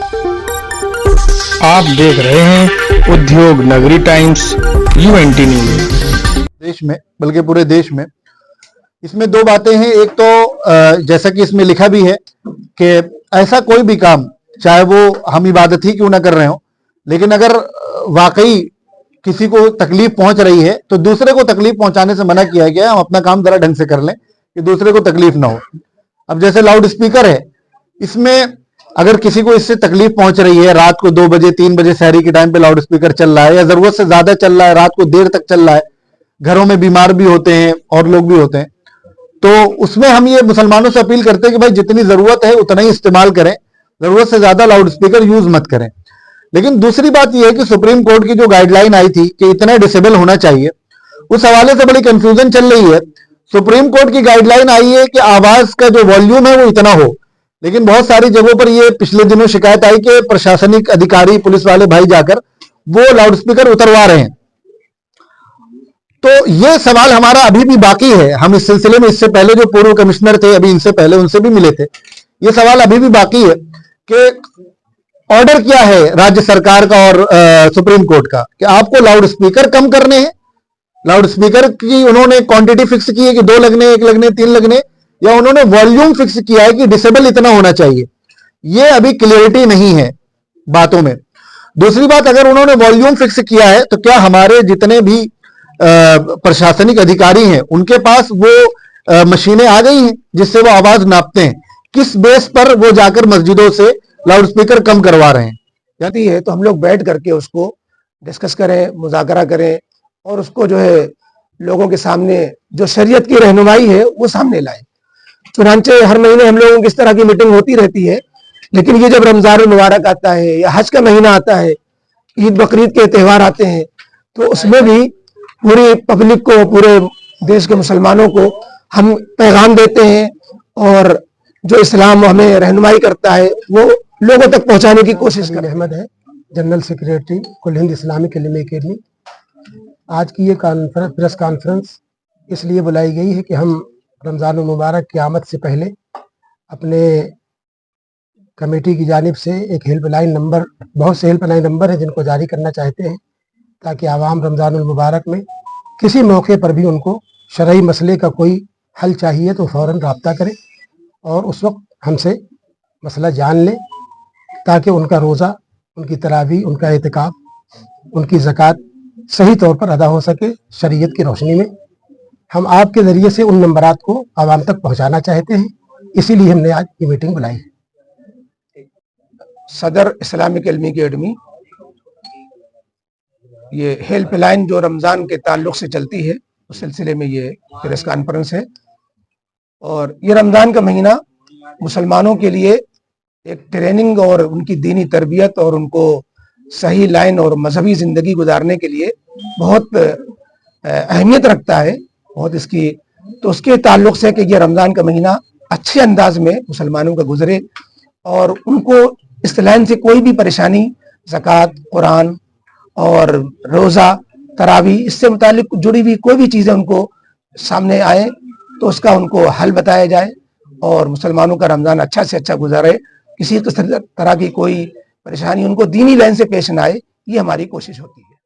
आप देख रहे हैं उद्योग नगरी टाइम्स UNT न्यूज। देश में बल्कि पूरे देश में इसमें दो बातें हैं। एक तो जैसा कि इसमें लिखा भी है कि ऐसा कोई भी काम, चाहे वो हम इबादत ही क्यों ना कर रहे हो, लेकिन अगर वाकई किसी को तकलीफ पहुंच रही है तो दूसरे को तकलीफ पहुंचाने से मना किया गया है। हम अपना काम जरा ढंग से कर लें कि दूसरे को तकलीफ ना हो। अब जैसे लाउड स्पीकर है, इसमें अगर किसी को इससे तकलीफ पहुंच रही है, रात को 2 बजे 3 बजे शहरी के टाइम पे लाउड स्पीकर चल रहा है या जरूरत से ज्यादा चल रहा है, रात को देर तक चल रहा है, घरों में बीमार भी होते हैं और लोग भी होते हैं, तो उसमें हम ये मुसलमानों से अपील करते हैं कि भाई जितनी जरूरत है उतना ही इस्तेमाल करें, जरूरत से ज्यादा लाउड स्पीकर यूज मत करें। लेकिन दूसरी बात यह है कि सुप्रीम कोर्ट की जो गाइडलाइन आई थी कि इतना डिसेबल होना चाहिए, उस हवाले से बड़ी कंफ्यूजन चल रही है। सुप्रीम कोर्ट की गाइडलाइन आई है कि आवाज का जो वॉल्यूम है वो इतना हो, लेकिन बहुत सारी जगहों पर ये पिछले दिनों शिकायत आई कि प्रशासनिक अधिकारी, पुलिस वाले भाई जाकर वो लाउड स्पीकर उतरवा रहे हैं। तो ये सवाल हमारा अभी भी बाकी है। हम इस सिलसिले में इससे पहले जो पूर्व कमिश्नर थे, अभी इनसे पहले उनसे भी मिले थे, ये सवाल अभी भी बाकी है कि ऑर्डर क्या है राज्य सरकार का और सुप्रीम कोर्ट का कि आपको लाउड स्पीकर कम करने हैं। लाउड स्पीकर की उन्होंने क्वांटिटी फिक्स की है कि 2 लगने, 1 लगने, 3 लगने, या उन्होंने वॉल्यूम फिक्स किया है कि डिसेबल इतना होना चाहिए। ये अभी क्लियरिटी नहीं है बातों में। दूसरी बात, अगर उन्होंने वॉल्यूम फिक्स किया है तो क्या हमारे जितने भी प्रशासनिक अधिकारी हैं उनके पास वो मशीनें आ गई हैं जिससे वो आवाज नापते हैं? किस बेस पर वो जाकर मस्जिदों से लाउड स्पीकर कम करवा रहे हैं? जाती है तो हम लोग बैठ करके उसको डिस्कस करें, मुज़ाकरा करें और उसको जो है लोगों के सामने जो शरीयत की रहनुमाई है वो सामने लाएं। चुनांचे हर महीने हम लोगों की इस तरह की मीटिंग होती रहती है, लेकिन ये जब रमजान मुबारक आता है या हज का महीना आता है, ईद बकरीद के त्यौहार आते हैं, तो उसमें भी पूरी पब्लिक को, पूरे देश के मुसलमानों को हम पैगाम देते हैं और जो इस्लाम हमें रहनुमाई करता है वो लोगों तक पहुंचाने की कोशिश करें। अहमद है, जनरल सेक्रेटरी कुल हिंद इस्लामिक इल्मी अकेडमी। आज की ये प्रेस कॉन्फ्रेंस इसलिए बुलाई गई है कि हम रमज़ान मुबारक की आमद से पहले अपने कमेटी की जानिब से एक हेल्पलाइन नंबर, बहुत से हेल्पलाइन नंबर है जिनको जारी करना चाहते हैं ताकि आवाम रमज़ान मुबारक में किसी मौके पर भी उनको शरई मसले का कोई हल चाहिए तो फ़ौरन राब्ता करें और उस वक्त हमसे मसला जान लें ताकि उनका रोज़ा, उनकी तरावी, उनका एतिकाफ, उनकी ज़कात सही तौर पर अदा हो सके शरीयत की रोशनी में। हम आपके ज़रिए से उन नंबरात को आवाम तक पहुँचाना चाहते हैं, इसीलिए हमने आज ये मीटिंग बुलाई है। सदर इस्लामिक इल्मी अकेडमी, ये हेल्पलाइन जो रमज़ान के ताल्लुक से चलती है उस सिलसिले में ये प्रेस कॉन्फ्रेंस है। और ये रमज़ान का महीना मुसलमानों के लिए एक ट्रेनिंग और उनकी दीनी तरबियत और उनको सही लाइन और मजहबी ज़िंदगी गुजारने के लिए बहुत अहमियत रखता है, बहुत इसकी, तो उसके ताल्लुक से कि ये रमज़ान का महीना अच्छे अंदाज में मुसलमानों का गुजरे और उनको इस लाइन से कोई भी परेशानी, ज़कात, कुरान और रोज़ा, तरावी, इससे मुतालिक जुड़ी हुई कोई भी चीज़ें उनको सामने आए तो उसका उनको हल बताया जाए और मुसलमानों का रमज़ान अच्छा से अच्छा गुजारे, किसी तरह की कोई परेशानी उनको दीनी लाइन से पेश न आए, ये हमारी कोशिश होती है।